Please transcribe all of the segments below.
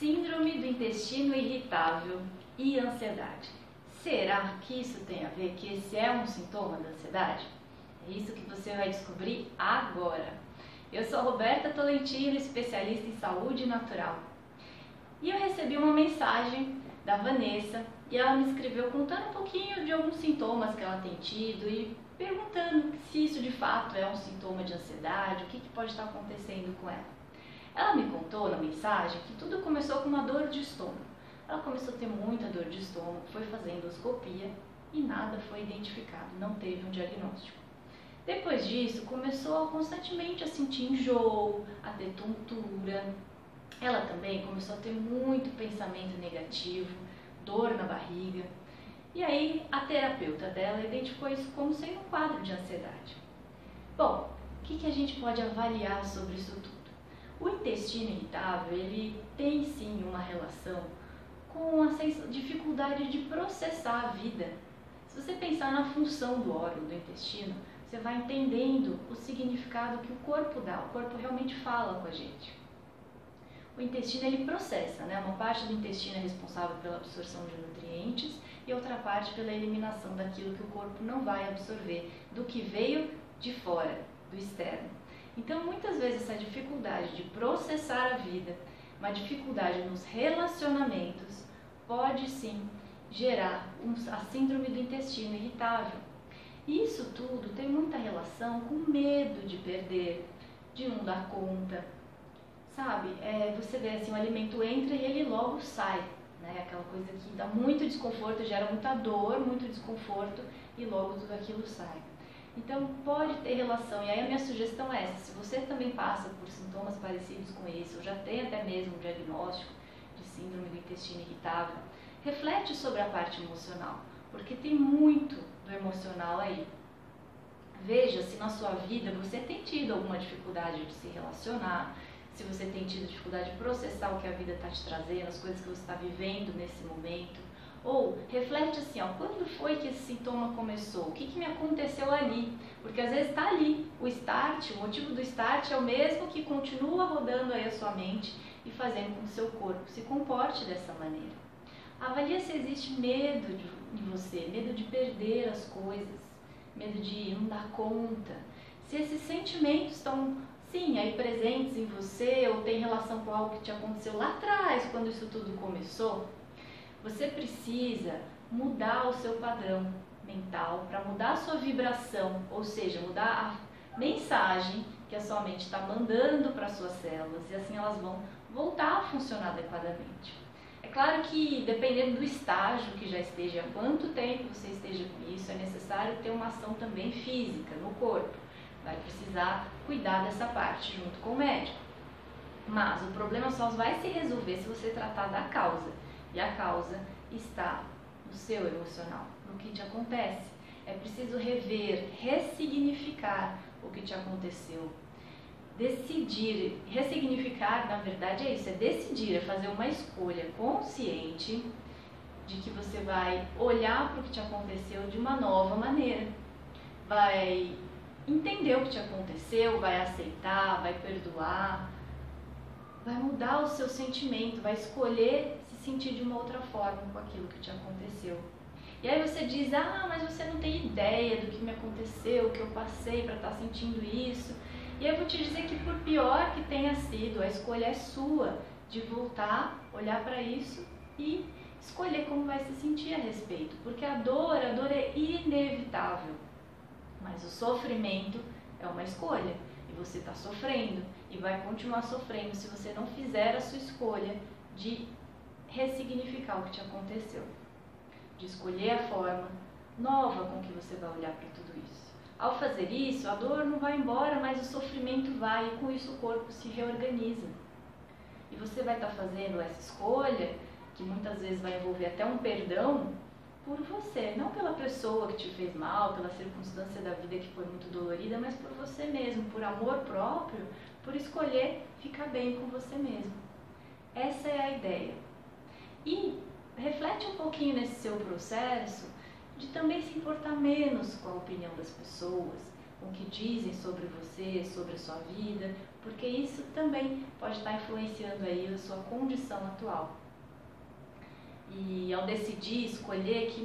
Síndrome do intestino irritável e ansiedade. Será que isso tem a ver, que esse é um sintoma da ansiedade? É isso que você vai descobrir agora. Eu sou Roberta Tolentino, especialista em saúde natural. E eu recebi uma mensagem da Vanessa e ela me escreveu contando um pouquinho de alguns sintomas que ela tem tido e perguntando se isso de fato é um sintoma de ansiedade, o que pode estar acontecendo com ela. Ela me contou na mensagem que tudo começou com uma dor de estômago. Ela começou a ter muita dor de estômago, foi fazer endoscopia e nada foi identificado, não teve um diagnóstico. Depois disso, começou constantemente a sentir enjoo, a ter tontura. Ela também começou a ter muito pensamento negativo, dor na barriga. E aí a terapeuta dela identificou isso como sendo um quadro de ansiedade. Bom, o que a gente pode avaliar sobre isso tudo? O intestino irritável, ele tem sim uma relação com a dificuldade de processar a vida. Se você pensar na função do órgão do intestino, você vai entendendo o significado que o corpo dá. O corpo realmente fala com a gente. O intestino, ele processa, né? Uma parte do intestino é responsável pela absorção de nutrientes e outra parte pela eliminação daquilo que o corpo não vai absorver, do que veio de fora, do externo. Então, muitas vezes, essa dificuldade de processar a vida, uma dificuldade nos relacionamentos, pode sim gerar a síndrome do intestino irritável. E isso tudo tem muita relação com medo de perder, de não dar conta. Sabe, você vê assim, o alimento entra e ele logo sai, né? Aquela coisa que dá muito desconforto, gera muita dor, muito desconforto e logo tudo aquilo sai. Então pode ter relação, e aí a minha sugestão é essa: se você também passa por sintomas parecidos com esse, ou já tem até mesmo um diagnóstico de síndrome do intestino irritável, reflete sobre a parte emocional, porque tem muito do emocional aí. Veja se na sua vida você tem tido alguma dificuldade de se relacionar, se você tem tido dificuldade de processar o que a vida está te trazendo, as coisas que você está vivendo nesse momento. Ou reflete assim, quando foi que esse sintoma começou? O que me aconteceu ali? Porque às vezes está ali, o start, o motivo do start é o mesmo que continua rodando aí a sua mente e fazendo com que o seu corpo se comporte dessa maneira. Avalie se existe medo de você, medo de perder as coisas, medo de não dar conta. Se esses sentimentos estão, sim, aí presentes em você ou tem relação com algo que te aconteceu lá atrás, quando isso tudo começou, você precisa mudar o seu padrão mental para mudar a sua vibração, ou seja, mudar a mensagem que a sua mente está mandando para as suas células e assim elas vão voltar a funcionar adequadamente. É claro que dependendo do estágio que já esteja, há quanto tempo você esteja com isso, é necessário ter uma ação também física no corpo. Vai precisar cuidar dessa parte junto com o médico. Mas o problema só vai se resolver se você tratar da causa. E a causa está no seu emocional, no que te acontece. É preciso rever, ressignificar o que te aconteceu. Decidir, ressignificar, na verdade é isso, é decidir, é fazer uma escolha consciente de que você vai olhar para o que te aconteceu de uma nova maneira. Vai entender o que te aconteceu, vai aceitar, vai perdoar, vai mudar o seu sentimento, vai escolher se sentir de uma outra forma com aquilo que te aconteceu. E aí você diz, mas você não tem ideia do que me aconteceu, o que eu passei para estar sentindo isso. E eu vou te dizer que por pior que tenha sido, a escolha é sua de voltar, olhar para isso e escolher como vai se sentir a respeito. Porque a dor é inevitável. Mas o sofrimento é uma escolha e você está sofrendo e vai continuar sofrendo se você não fizer a sua escolha de ressignificar o que te aconteceu, de escolher a forma nova com que você vai olhar para tudo isso. Ao fazer isso, a dor não vai embora, mas o sofrimento vai e com isso o corpo se reorganiza. E você vai estar fazendo essa escolha, que muitas vezes vai envolver até um perdão, por você, não pela pessoa que te fez mal, pela circunstância da vida que foi muito dolorida, mas por você mesmo, por amor próprio, por escolher ficar bem com você mesmo. Essa é a ideia. E reflete um pouquinho nesse seu processo de também se importar menos com a opinião das pessoas, com o que dizem sobre você, sobre a sua vida, porque isso também pode estar influenciando aí a sua condição atual. E ao decidir, escolher que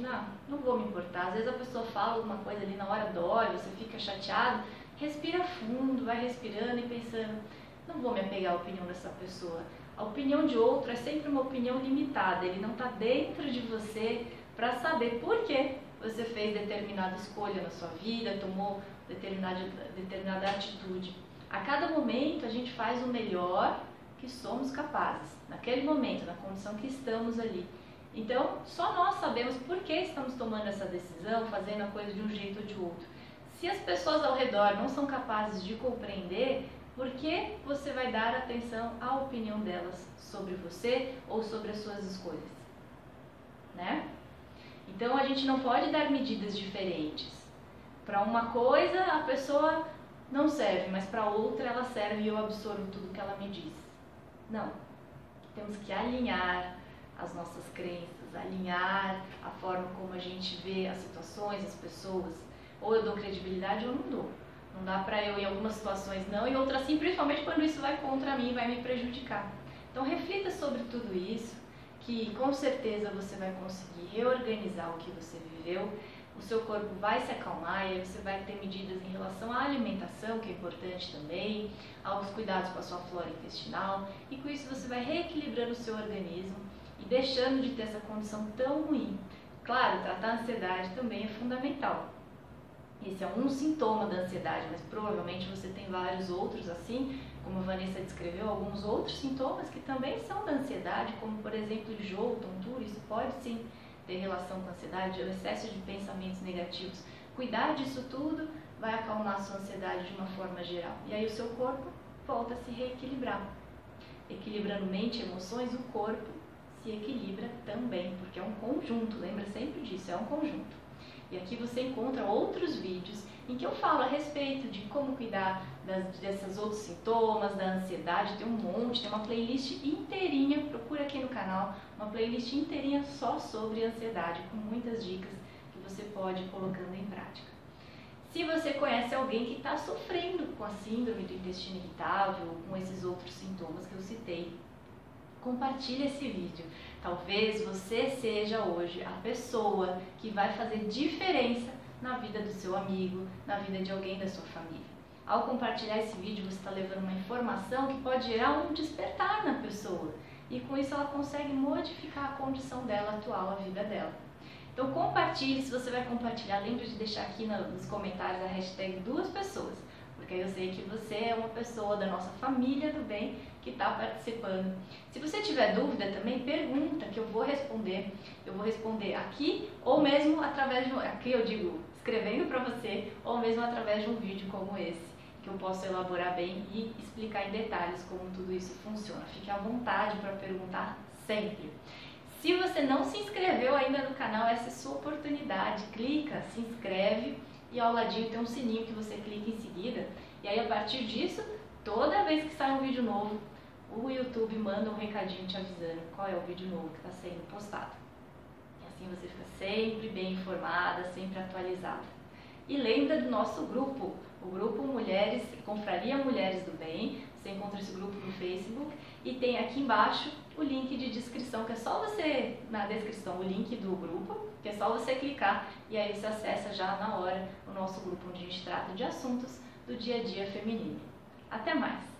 não vou me importar, às vezes a pessoa fala alguma coisa ali na hora, dói, você fica chateado, respira fundo, vai respirando e pensando, não vou me apegar à opinião dessa pessoa. A opinião de outro é sempre uma opinião limitada, ele não está dentro de você para saber por que você fez determinada escolha na sua vida, tomou determinada atitude. A cada momento a gente faz o melhor que somos capazes, naquele momento, na condição que estamos ali. Então, só nós sabemos por que estamos tomando essa decisão, fazendo a coisa de um jeito ou de outro. Se as pessoas ao redor não são capazes de compreender, por que você vai dar atenção à opinião delas sobre você ou sobre as suas escolhas? Né? Então, a gente não pode dar medidas diferentes. Para uma coisa, a pessoa não serve, mas para outra ela serve e eu absorvo tudo que ela me diz. Não. Temos que alinhar as nossas crenças, alinhar a forma como a gente vê as situações, as pessoas. Ou eu dou credibilidade ou não dou. Não dá pra eu, em algumas situações, não, e outras sim, principalmente quando isso vai contra mim, vai me prejudicar. Então reflita sobre tudo isso, que com certeza você vai conseguir reorganizar o que você viveu, o seu corpo vai se acalmar e você vai ter medidas em relação à alimentação, que é importante também, aos cuidados com a sua flora intestinal, e com isso você vai reequilibrando o seu organismo e deixando de ter essa condição tão ruim. Claro, tratar a ansiedade também é fundamental. Esse é um sintoma da ansiedade, mas provavelmente você tem vários outros assim, como a Vanessa descreveu, alguns outros sintomas que também são da ansiedade, como por exemplo enjoo, tontura, isso pode sim ter relação com a ansiedade, o excesso de pensamentos negativos. Cuidar disso tudo vai acalmar a sua ansiedade de uma forma geral. E aí o seu corpo volta a se reequilibrar. Equilibrando mente e emoções, o corpo se equilibra também, porque é um conjunto, lembra sempre disso, é um conjunto. E aqui você encontra outros vídeos em que eu falo a respeito de como cuidar desses outros sintomas, da ansiedade, tem um monte, tem uma playlist inteirinha, procura aqui no canal, uma playlist inteirinha só sobre ansiedade, com muitas dicas que você pode ir colocando em prática. Se você conhece alguém que está sofrendo com a síndrome do intestino irritável, ou com esses outros sintomas que eu citei, compartilhe esse vídeo. Talvez você seja hoje a pessoa que vai fazer diferença na vida do seu amigo, na vida de alguém da sua família. Ao compartilhar esse vídeo, você está levando uma informação que pode gerar um despertar na pessoa. E com isso ela consegue modificar a condição dela atual, a vida dela. Então compartilhe, se você vai compartilhar, lembre de deixar aqui nos comentários a hashtag 2pessoas. Porque aí eu sei que você é uma pessoa da nossa família do bem que está participando. Se você tiver dúvida também, pergunta que eu vou responder. Eu vou responder aqui ou mesmo através de aqui eu digo escrevendo para você ou mesmo através de um vídeo como esse, que eu posso elaborar bem e explicar em detalhes como tudo isso funciona. Fique à vontade para perguntar sempre. Se você não se inscreveu ainda no canal, essa é a sua oportunidade. Clica, se inscreve e ao ladinho tem um sininho que você clica em seguida. E aí a partir disso, toda vez que sai um vídeo novo, o YouTube manda um recadinho te avisando qual é o vídeo novo que está sendo postado. E assim você fica sempre bem informada, sempre atualizada. E lembra do nosso grupo, o grupo Mulheres, Confraria Mulheres do Bem. Você encontra esse grupo no Facebook e tem aqui embaixo o link de descrição, que é só você, na descrição, o link do grupo, que é só você clicar e aí você acessa já na hora o nosso grupo onde a gente trata de assuntos do dia a dia feminino. Até mais!